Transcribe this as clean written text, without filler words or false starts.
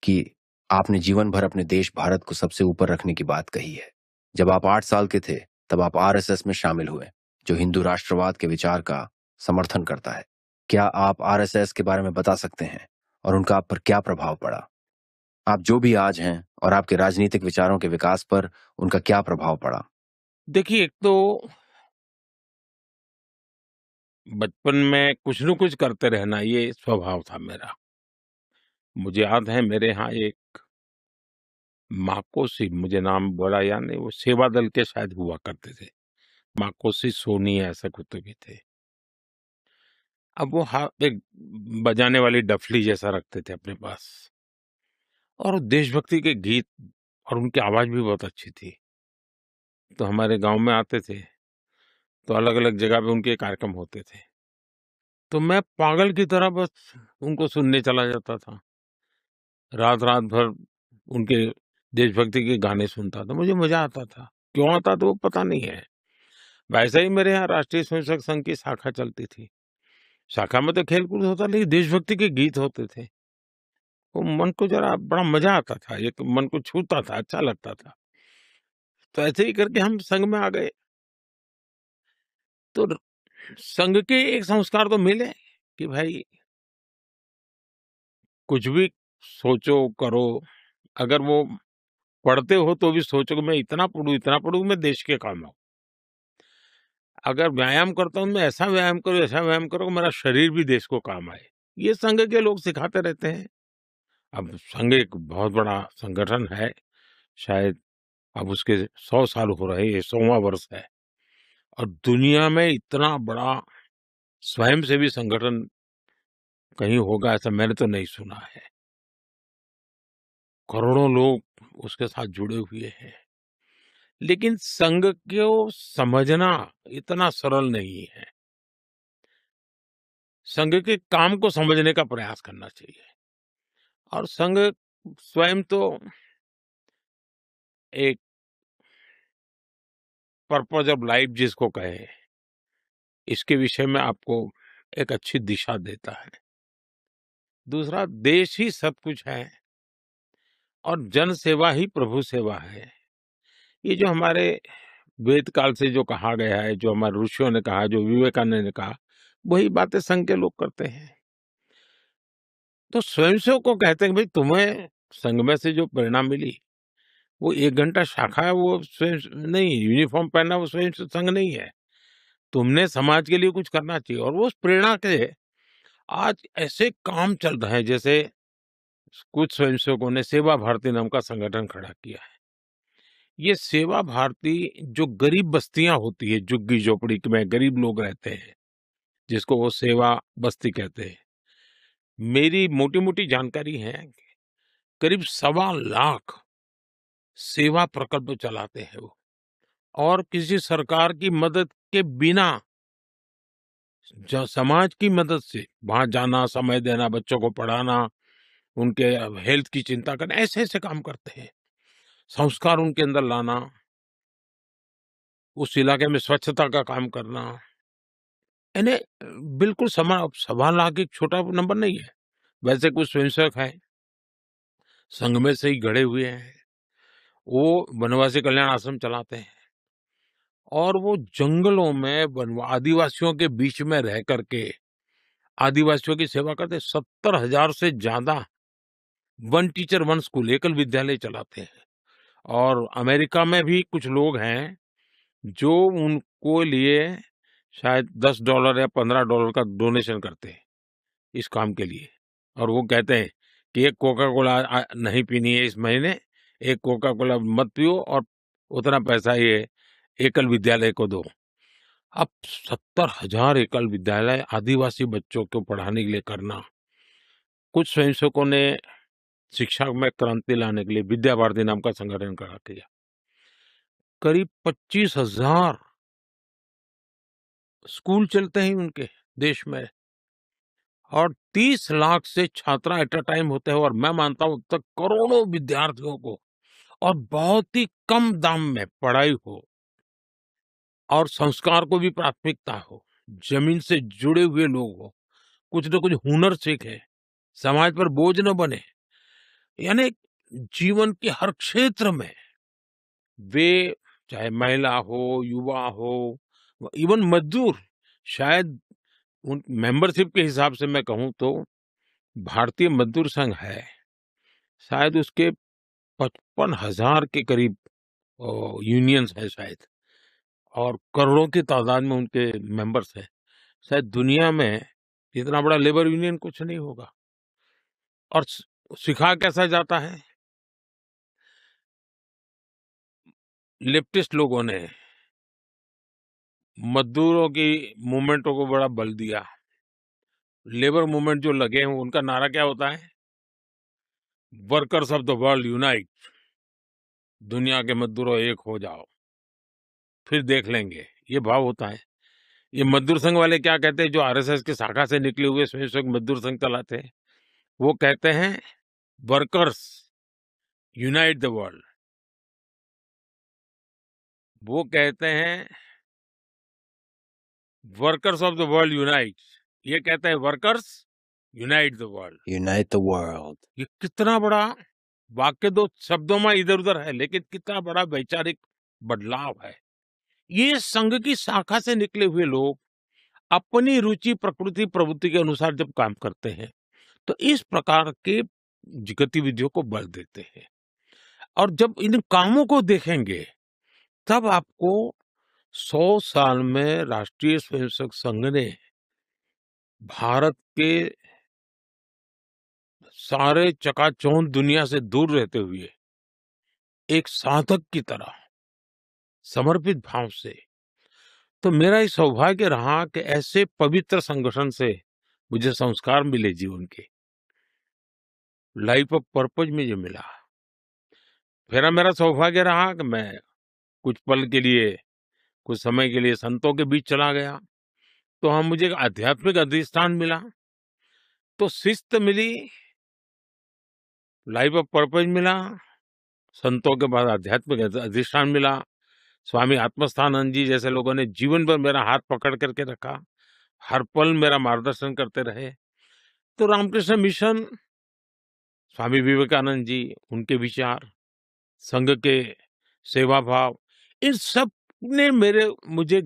कि आपने जीवन भर अपने देश भारत को सबसे ऊपर रखने की बात कही है। जब आप 8 साल के थे, तब आप आरएसएस में शामिल हुए, जो हिंदू राष्ट्रवाद के विचार का समर्थन करता है। क्या आप आरएसएस के बारे में बता सकते हैं और उनका आप पर क्या प्रभाव पड़ा? आप जो भी आज हैं और आपके राजनीतिक विचारों के विकास पर उनका क्या प्रभाव पड़ा? देखिए, एक तो बचपन में कुछ न कुछ करते रहना ये स्वभाव था मेरा। मुझे याद है मेरे यहाँ एक माकोसी, मुझे नाम बड़ा याद नहीं, वो सेवा दल के शायद हुआ करते थे। माकोसी सोनी ऐसे कुछ भी थे। अब वो एक बजाने वाली डफली जैसा रखते थे अपने पास और देशभक्ति के गीत और उनकी आवाज भी बहुत अच्छी थी। तो हमारे गांव में आते थे, तो अलग-अलग जगह पे उनके कार्यक्रम होते थे। तो मैं पागल की तरह बस उनको सुनने चला जाता था। रात-रात भर उनके देशभक्ति के गाने सुनता था, मुझे मज़ा आता था। क्यों आता था वो पता नहीं है। वैसे ही मेरे यहाँ राष्ट्रीय स्वयंसेवक संघ की शाखा चलती थी। शाखा में तो खेल-कूद होता, लेकिन देशभक्ति के गीत होते थे। वो मन को ज़रा बड़ा मज़ा आता था, एक मन को छूता था, अच्छा लगता था। तो ऐसे ही करके हम संघ में आ गए। तो संघ के एक संस्कार तो मिले कि भाई कुछ भी सोचो, करो, अगर वो पढ़ते हो तो भी सोचो कि मैं इतना पढूँ मैं देश के काम आऊँ। अगर व्यायाम करता हूँ, मैं ऐसा व्यायाम करो कि मेरा शरीर भी देश को काम आए। ये संघ के लोग सिखाते रहते हैं। अब संघ एक बहुत बड़ा संगठन है, शायद अब उसके 100 साल हो रहे हैं, ये 100वाँ वर्ष है और दुनिया में इतना बड़ा स्वयंसेवी संगठन कहीं होगा ऐसा मैंने तो नहीं सुना है। करोड़ों लोग उसके साथ जुड़े हुए हैं। लेकिन संघ को समझना इतना सरल नहीं है। संघ के काम को समझने का प्रयास करना चाहिए और संघ स्वयं तो एक पर्पज ऑफ लाइफ जिसको कहे, इसके विषय में आपको एक अच्छी दिशा देता है। दूसरा, देश ही सब कुछ है और जन सेवा ही प्रभु सेवा है। ये जो हमारे वेद काल से जो कहा गया है, जो हमारे ऋषियों ने कहा, जो विवेकानंद ने कहा, वही बातें संघ के लोग करते हैं। तो स्वयंसेवक को कहते हैं कि भाई तुम्हें संघ में से जो प्रेरणा मिली, वो 1 घंटा शाखा है, वो स्वयं नहीं, यूनिफॉर्म पहनना वो स्वयं संघ नहीं है। तुमने समाज के लिए कुछ करना चाहिए और वो उस प्रेरणा के आज ऐसे काम चल रहे हैं, जैसे कुछ स्वयंसेवकों ने सेवा भारती नाम का संगठन खड़ा किया है। ये सेवा भारती जो गरीब बस्तियां होती है, झुग्गी झोपड़ी में गरीब लोग रहते हैं, जिसको वो सेवा बस्ती कहते हैं। मेरी मोटी-मोटी जानकारी है, करीब 1.25 लाख सेवा प्रकल्प चलाते हैं वो और किसी सरकार की मदद के बिना समाज की मदद से वहां जाना, समय देना, बच्चों को पढ़ाना, उनके हेल्थ की चिंता करना, ऐसे ऐसे काम करते हैं। संस्कार उनके अंदर लाना, उस इलाके में स्वच्छता का काम करना, यानी बिल्कुल 1.25 लाख एक छोटा नंबर नहीं है। वैसे कुछ स्वयंसेवक हैं, संघ में से ही गढ़े हुए हैं, वो वनवासी कल्याण आश्रम चलाते हैं और वो जंगलों में आदिवासियों के बीच में रह करके आदिवासियों की सेवा करते। 70,000 से ज्यादा वन टीचर वन स्कूल एकल विद्यालय चलाते हैं और अमेरिका में भी कुछ लोग हैं जो उनको लिए शायद $10 या $15 का डोनेशन करते हैं इस काम के लिए और वो कहते हैं कि एक कोका कोला नहीं पीनी है इस महीने, एक कोका कोला मत पियो और उतना पैसा ये एकल विद्यालय को दो। अब 70,000 एकल विद्यालय आदिवासी बच्चों को पढ़ाने के लिए करना। कुछ स्वयंसेवकों ने शिक्षा में क्रांति लाने के लिए विद्या भारती नाम का संगठन खड़ा किया। करीब 25,000 स्कूल चलते हैं उनके देश में और 30 लाख से छात्रा एट अ टाइम होते हैं और मैं मानता हूं अब तक करोड़ों विद्यार्थियों को और बहुत ही कम दाम में पढ़ाई हो और संस्कार को भी प्राथमिकता हो, जमीन से जुड़े हुए लोग हो, कुछ न कुछ हुनर सीखे, समाज पर बोझ न बने। यानी जीवन के हर क्षेत्र में वे, चाहे महिला हो, युवा हो, इवन मजदूर, शायद उन मेंबरशिप के हिसाब से मैं कहूँ तो भारतीय मजदूर संघ है, शायद उसके 55,000 के करीब यूनियंस हैं शायद, और करोड़ों की तादाद में उनके मेंबर्स हैं। शायद दुनिया में इतना बड़ा लेबर यूनियन कुछ नहीं होगा। और सिखा कैसा जाता है? लेफ्टिस्ट लोगों ने मजदूरों की मूवमेंटों को बड़ा बल दिया। लेबर मूवमेंट जो लगे हैं उनका नारा क्या होता है? Workers of the world unite, दुनिया के मजदूरों एक हो जाओ, फिर देख लेंगे, ये भाव होता है। ये मजदूर संघ वाले क्या कहते हैं, जो आरएसएस की शाखा से निकले हुए स्वयं मजदूर संघ चलाते हैं, वो कहते हैं वर्कर्स यूनाइट द वर्ल्ड। वो कहते हैं workers of the world unite, ये कहते हैं workers unite the world. Unite the world. ये कितना बड़ा वाक्य, दो शब्दों में इधर उधर है, लेकिन कितना बड़ा वैचारिक बदलाव है। ये संघ की शाखा से निकले हुए लोग अपनी रुचि, प्रकृति, प्रवृत्ति के अनुसार जब काम करते हैं, तो इस प्रकार के गतिविधियों को बल देते हैं। और जब इन कामों को देखेंगे, तब आपको 100 साल में राष्ट्रीय स्वयंसेवक संघ ने भारत के सारे चकाचौंध दुनिया से दूर रहते हुए एक साधक की तरह समर्पित भाव से, तो मेरा ये सौभाग्य रहा कि ऐसे पवित्र संगठन से मुझे संस्कार मिले जीवन के, लाइफ ऑफ पर्पज में जो मिला। फिर मेरा सौभाग्य रहा कि मैं कुछ पल के लिए, कुछ समय के लिए संतों के बीच चला गया, तो हम मुझे एक आध्यात्मिक अधिष्ठान मिला, तो शिस्त मिली, लाइफ ऑफ पर्पज मिला, संतों के बाद आध्यात्मिक अधिष्ठान मिला। स्वामी आत्मस्थानंद जी जैसे लोगों ने जीवन भर मेरा हाथ पकड़ करके रखा, हर पल मेरा मार्गदर्शन करते रहे। तो रामकृष्ण मिशन, स्वामी विवेकानंद जी, उनके विचार, संघ के सेवा भाव, इन सब ने मुझे